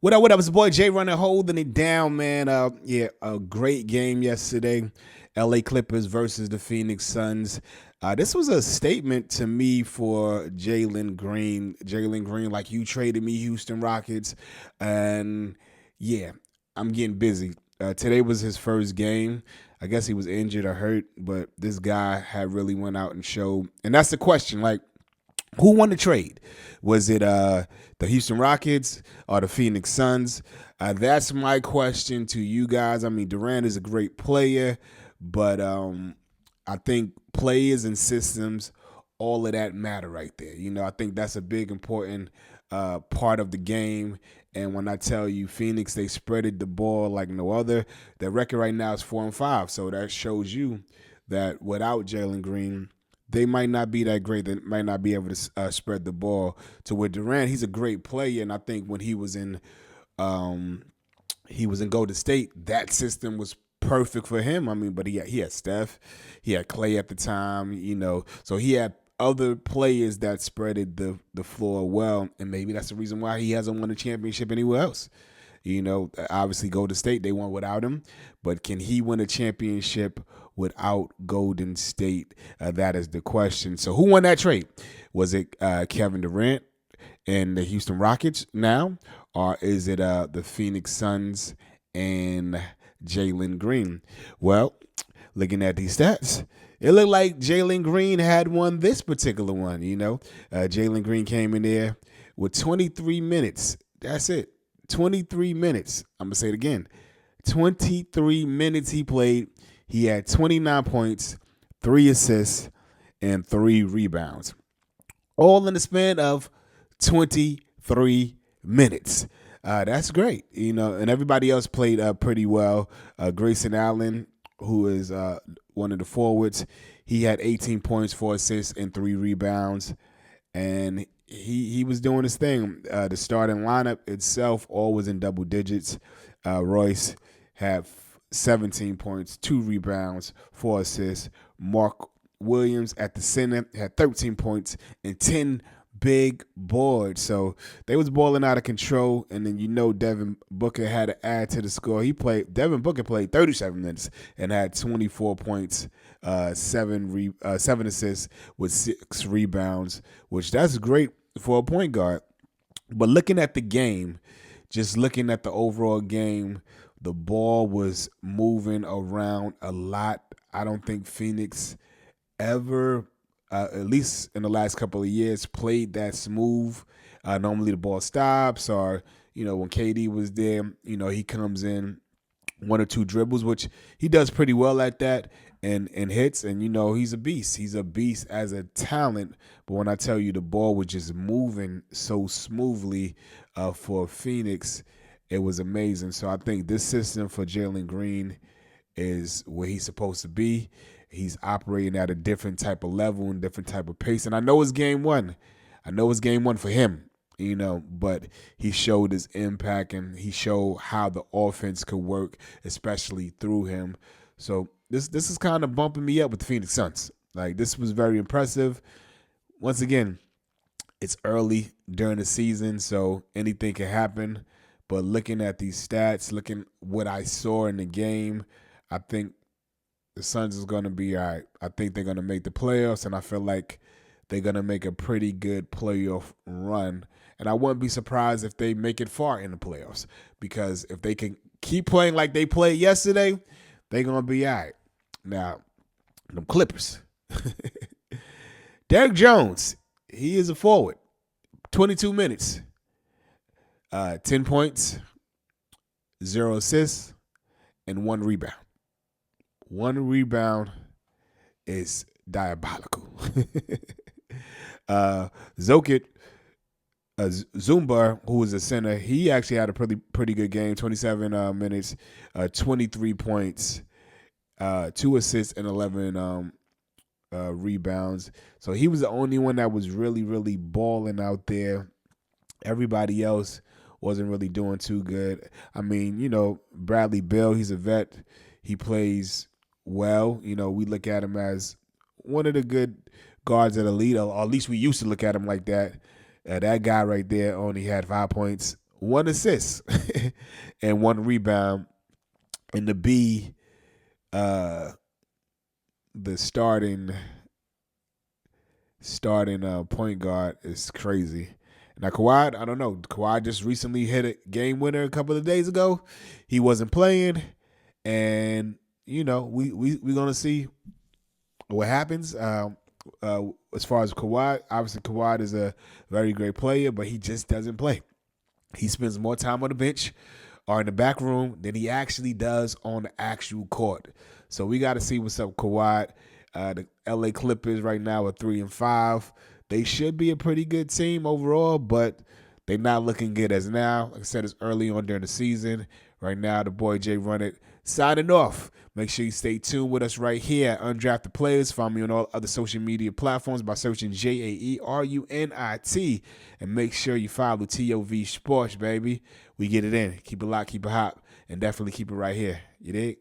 What up? It's the boy Jay running, holding it down, man. Yeah, a great game yesterday. LA Clippers versus the Phoenix Suns. This was a statement to me for Jalen Green. Jalen Green, like you traded me, Houston Rockets. And yeah, I'm getting busy. Today was his first game. I guess he was injured or hurt, but this guy had really went out and showed. And that's the question. Like, who won the trade? Was it the Houston Rockets or the Phoenix Suns? That's my question to you guys. I mean, Durant is a great player, but I think players and systems, all of that matter right there. You know, I think that's a big important part of the game. And when I tell you Phoenix, they spreaded the ball like no other. Their record right now is 4-5, so that shows you that without Jalen Green, they might not be that great. They might not be able to spread the ball. To with Durant, he's a great player, and I think when he was in Golden State, that system was perfect for him. I mean, but he had Steph, he had Clay at the time, you know, so he had other players that spreaded the floor well, and maybe that's the reason why he hasn't won a championship anywhere else. You know, obviously Golden State, they won without him, but can he win a championship without Golden State? That is the question. So who won that trade? Was it Kevin Durant and the Houston Rockets now, or is it the Phoenix Suns and Jalen Green? Well, looking at these stats, it looked like Jalen Green had won this particular one. You know, Jalen Green came in there with 23 minutes. That's it. 23 minutes. I'm going to say it again. 23 minutes he played. He had 29 points, 3 assists, and 3 rebounds. All in the span of 23 minutes. That's great. You know, and everybody else played pretty well. Grayson Allen, who is one of the forwards, he had 18 points, 4 assists, and 3 rebounds. And he was doing his thing. The starting lineup itself all was in double digits. Royce had 17 points, 2 rebounds, 4 assists. Mark Williams at the center had 13 points and 10 big boards. So they was balling out of control. And then, you know, Devin Booker had to add to the score. Devin Booker played 37 minutes and had 24 points, 7 assists with 6 rebounds, which that's great for a point guard. But looking at the game, just looking at the overall game, the ball was moving around a lot. I don't think Phoenix ever, at least in the last couple of years, played that smooth. Normally the ball stops, or, you know, when KD was there, you know, he comes in 1 or 2 dribbles, which he does pretty well at that, and hits. And, you know, he's a beast. He's a beast as a talent. But when I tell you the ball was just moving so smoothly for Phoenix, it was amazing. So I think this system for Jalen Green is where he's supposed to be. He's operating at a different type of level and different type of pace. And I know it's game one. I know it's game one for him, you know, but he showed his impact and he showed how the offense could work, especially through him. So this is kind of bumping me up with the Phoenix Suns. Like, this was very impressive. Once again, it's early during the season, so anything can happen. But looking at these stats, looking what I saw in the game, I think the Suns is going to be all right. I think they're going to make the playoffs, and I feel like they're going to make a pretty good playoff run. And I wouldn't be surprised if they make it far in the playoffs, because if they can keep playing like they played yesterday, they're going to be all right. Now, them Clippers. Derrick Jones, he is a forward. 22 minutes. 10 points, 0 assists, and 1 rebound. 1 rebound is diabolical. Zumba, who was a center, he actually had a pretty good game. 27 minutes, 23 points, 2 assists, and 11 rebounds. So he was the only one that was really, really balling out there. Everybody else wasn't really doing too good. I mean, you know, Bradley Beal, he's a vet. He plays well. You know, we look at him as one of the good guards at the league, or at least we used to look at him like that. That guy right there only had 5 points, 1 assist and 1 rebound. And to be the starting point guard is crazy. Now Kawhi, I don't know. Kawhi just recently hit a game winner a couple of days ago. He wasn't playing, and we're gonna see what happens. As far as Kawhi, obviously Kawhi is a very great player, but he just doesn't play. He spends more time on the bench or in the back room than he actually does on the actual court. So we got to see what's up, Kawhi. The LA Clippers right now are 3-5. They should be a pretty good team overall, but they're not looking good as now. Like I said, it's early on during the season. Right now, the boy Jay Run It signing off. Make sure you stay tuned with us right here at Undrafted Players. Find me on all other social media platforms by searching JAERUNIT. And make sure you follow TOV Sports, baby. We get it in. Keep it locked, keep it hot, and definitely keep it right here. You dig?